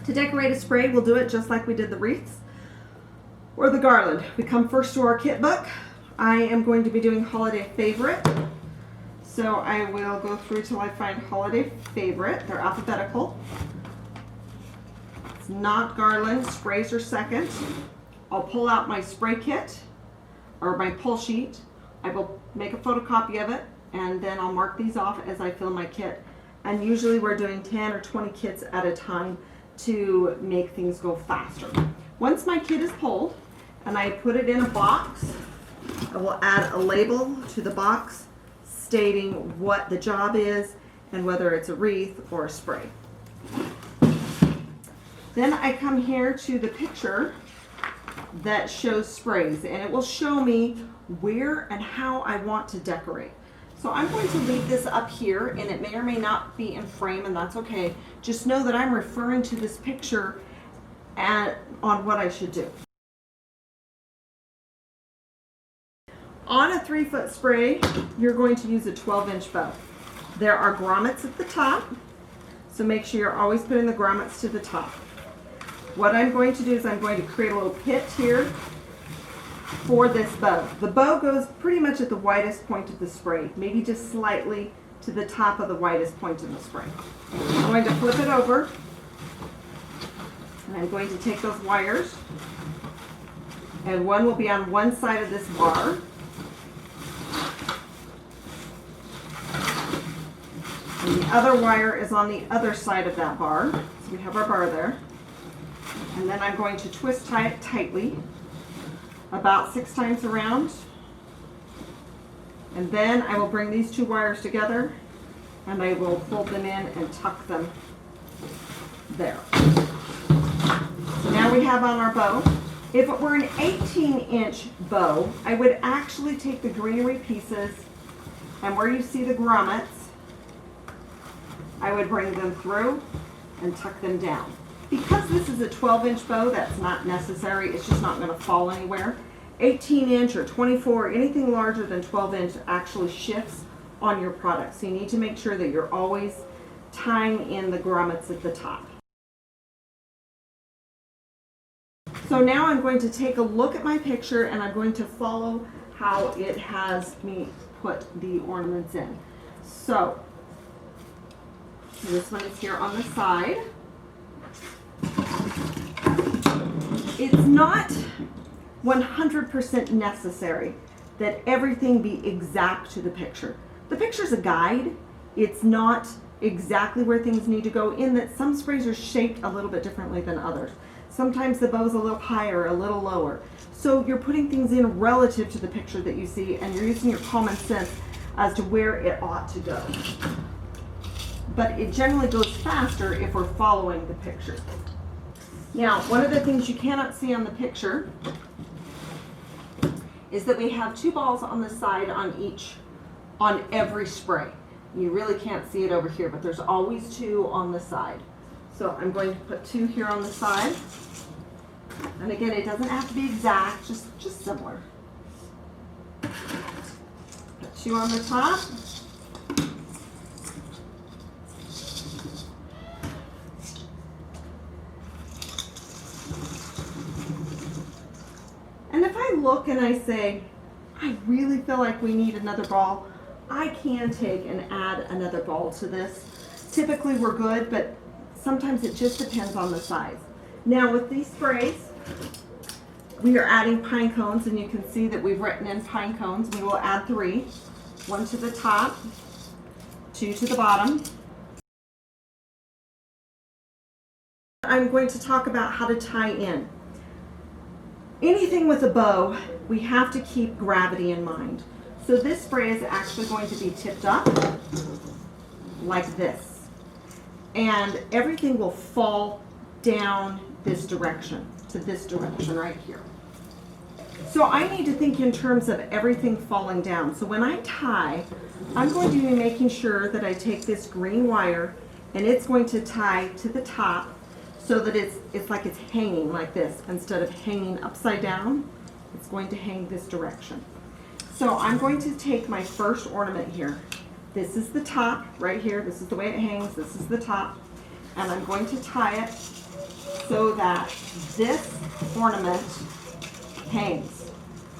To decorate a spray, we'll do it just like we did the wreaths or the garland. We come first to our kit book. I am going to be doing holiday favorite. So I will go through till I find holiday favorite. They're alphabetical. It's not garland, sprays are second. I'll pull out my spray kit or my pull sheet. I will make a photocopy of it and then I'll mark these off as I fill my kit. And usually we're doing 10 or 20 kits at a time to make things go faster. Once my kit is pulled and I put it in a box, I will add a label to the box stating what the job is and whether it's a wreath or a spray. Then I come here to the picture that shows sprays and it will show me where and how I want to decorate. So I'm going to leave this up here and it may or may not be in frame and that's okay. Just know that I'm referring to this picture on what I should do. On a 3-foot spray, you're going to use a 12-inch bow. There are grommets at the top, so make sure you're always putting the grommets to the top. What I'm going to do is I'm going to create a little pit here for this bow. The bow goes pretty much at the widest point of the spray, maybe just slightly to the top of the widest point in the spray. I'm going to flip it over and I'm going to take those wires and one will be on one side of this bar and the other wire is on the other side of that bar. So we have our bar there. And then I'm going to twist tie it tightly about 6 times around. And then I will bring these 2 wires together and I will fold them in and tuck them there. So now we have on our bow. If it were an 18-inch bow, I would actually take the greenery pieces and where you see the grommets, I would bring them through and tuck them down. Because this is a 12-inch bow, that's not necessary. It's just not going to fall anywhere. 18-inch or 24, anything larger than 12-inch actually shifts on your product. So you need to make sure that you're always tying in the grommets at the top. So now I'm going to take a look at my picture and I'm going to follow how it has me put the ornaments in. So this one is here on the side. It's not 100% necessary that everything be exact to the picture. The picture's a guide. It's not exactly where things need to go in that some sprays are shaped a little bit differently than others. Sometimes the bow's a little higher, a little lower. So you're putting things in relative to the picture that you see and you're using your common sense as to where it ought to go. But it generally goes faster if we're following the picture. Now, one of the things you cannot see on the picture is that we have 2 balls on the side on every spray. You really can't see it over here, but there's always 2 on the side. So I'm going to put 2 here on the side. And again, it doesn't have to be exact, just similar. Put 2 on the top. And if I look and I say, I really feel like we need another ball, I can take and add another ball to this. Typically we're good, but sometimes it just depends on the size. Now with these sprays, we are adding pine cones and you can see that we've written in pine cones. We will add 3, 1 to the top, 2 to the bottom. I'm going to talk about how to tie in. Anything with a bow, we have to keep gravity in mind. So this spray is actually going to be tipped up like this. And everything will fall down this direction, to this direction right here. So I need to think in terms of everything falling down. So when I tie, I'm going to be making sure that I take this green wire and it's going to tie to the top so that it's like it's hanging like this. Instead of hanging upside down, it's going to hang this direction. So I'm going to take my first ornament here. This is the top right here. This is the way it hangs. This is the top. And I'm going to tie it so that this ornament hangs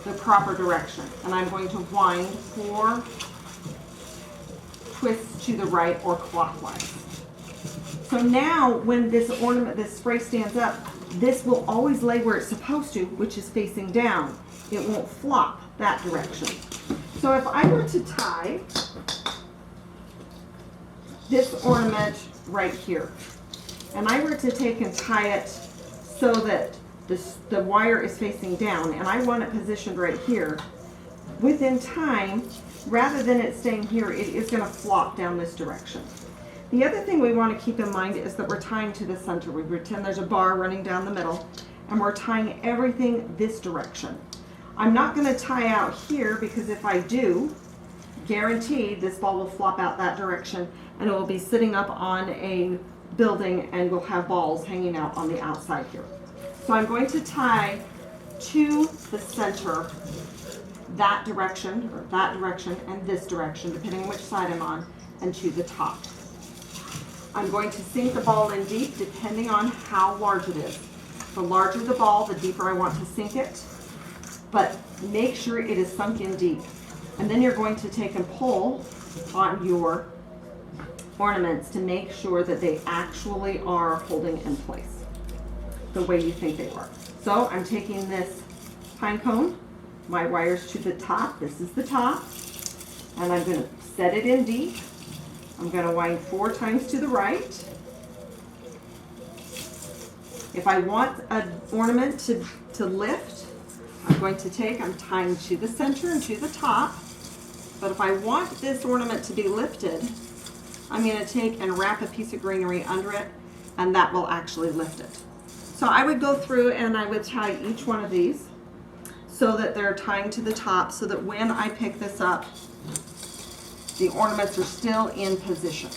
the proper direction. And I'm going to wind 4 twists to the right or clockwise. So now when this ornament, this spray stands up, this will always lay where it's supposed to, which is facing down. It won't flop that direction. So if I were to tie this ornament right here, and I were to take and tie it so that the wire is facing down, and I want it positioned right here, within time, rather than it staying here, it is going to flop down this direction. The other thing we want to keep in mind is that we're tying to the center. We pretend there's a bar running down the middle, and we're tying everything this direction. I'm not going to tie out here, because if I do, guaranteed this ball will flop out that direction, and it will be sitting up on a building, and we'll have balls hanging out on the outside here. So I'm going to tie to the center that direction, and this direction, depending on which side I'm on, and to the top. I'm going to sink the ball in deep depending on how large it is. The larger the ball, the deeper I want to sink it, but make sure it is sunk in deep. And then you're going to take and pull on your ornaments to make sure that they actually are holding in place the way you think they were. So I'm taking this pine cone, my wires to the top, this is the top, and I'm going to set it in deep. I'm going to wind 4 times to the right. If I want an ornament to lift, I'm tying to the center and to the top. But if I want this ornament to be lifted, I'm going to take and wrap a piece of greenery under it, and that will actually lift it. So I would go through and I would tie each one of these so that they're tying to the top, so that when I pick this up, the ornaments are still in position.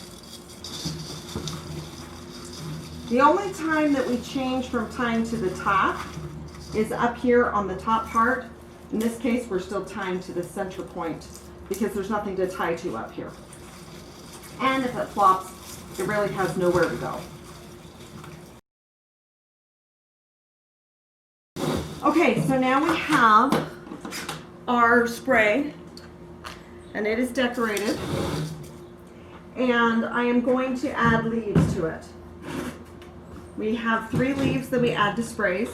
The only time that we change from tying to the top is up here on the top part. In this case, we're still tying to the center point because there's nothing to tie to up here. And if it flops, it really has nowhere to go. Okay, so now we have our spray, and it is decorated, and I am going to add leaves to it. We have 3 leaves that we add to sprays.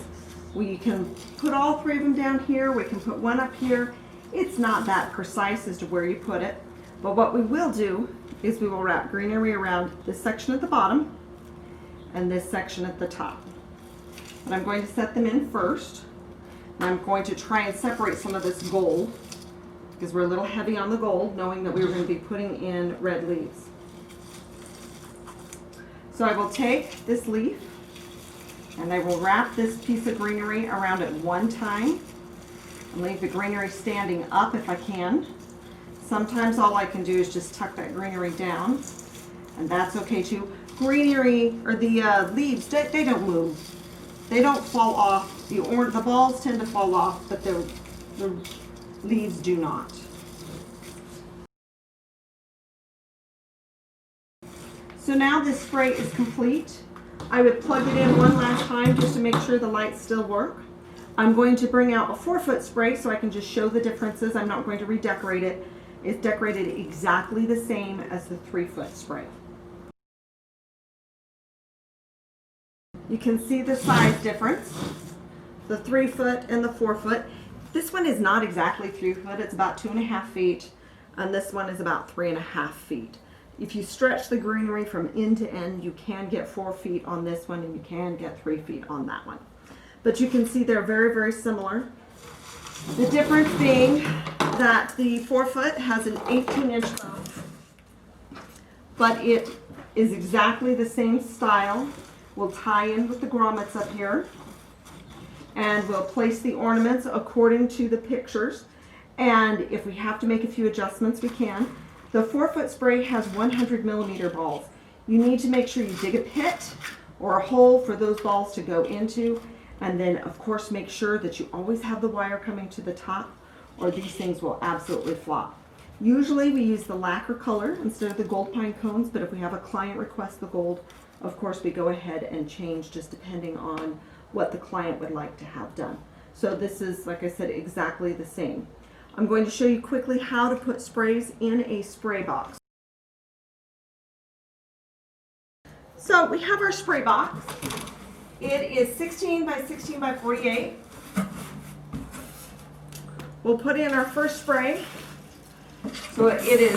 We can put all 3 of them down here. We can put 1 up here. It's not that precise as to where you put it, but what we will do is we will wrap greenery around this section at the bottom and this section at the top. And I'm going to set them in first. And I'm going to try and separate some of this gold because we're a little heavy on the gold, knowing that we were going to be putting in red leaves. So I will take this leaf and I will wrap this piece of greenery around it 1 time and leave the greenery standing up if I can. Sometimes all I can do is just tuck that greenery down, and that's okay too. Greenery, or the leaves, they don't move. They don't fall off. The balls tend to fall off, but the leaves do not. So now this spray is complete. I would plug it in 1 last time just to make sure the lights still work. I'm going to bring out a 4-foot spray so I can just show the differences. I'm not going to redecorate it. It's decorated exactly the same as the 3-foot spray. You can see the size difference, the 3-foot and the 4-foot. This one is not exactly 3 foot, it's about 2.5 feet, and this one is about 3.5 feet. If you stretch the greenery from end to end, you can get 4 feet on this one, and you can get 3 feet on that one. But you can see they're very, very similar. The difference being that the 4-foot has an 18-inch bow, but it is exactly the same style. We'll tie in with the grommets up here, and we'll place the ornaments according to the pictures, and if we have to make a few adjustments, we can. The 4-foot spray has 100mm balls. You need to make sure you dig a pit or a hole for those balls to go into, and then of course make sure that you always have the wire coming to the top, or these things will absolutely flop. Usually we use the lacquer color instead of the gold pine cones, but if we have a client request the gold, of course, we go ahead and change just depending on what the client would like to have done. So this is, like I said, exactly the same. I'm going to show you quickly how to put sprays in a spray box. So we have our spray box. It is 16 by 16 by 48. We'll put in our first spray. So it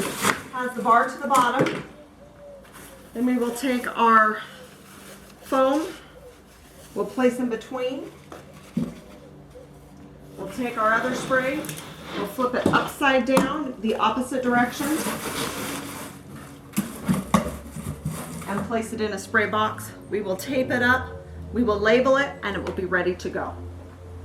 has the bar to the bottom. Then we will take our foam. We'll place in between. We'll take our other spray. We'll flip it upside down, the opposite direction, and place it in a spray box. We will tape it up, we will label it, and it will be ready to go.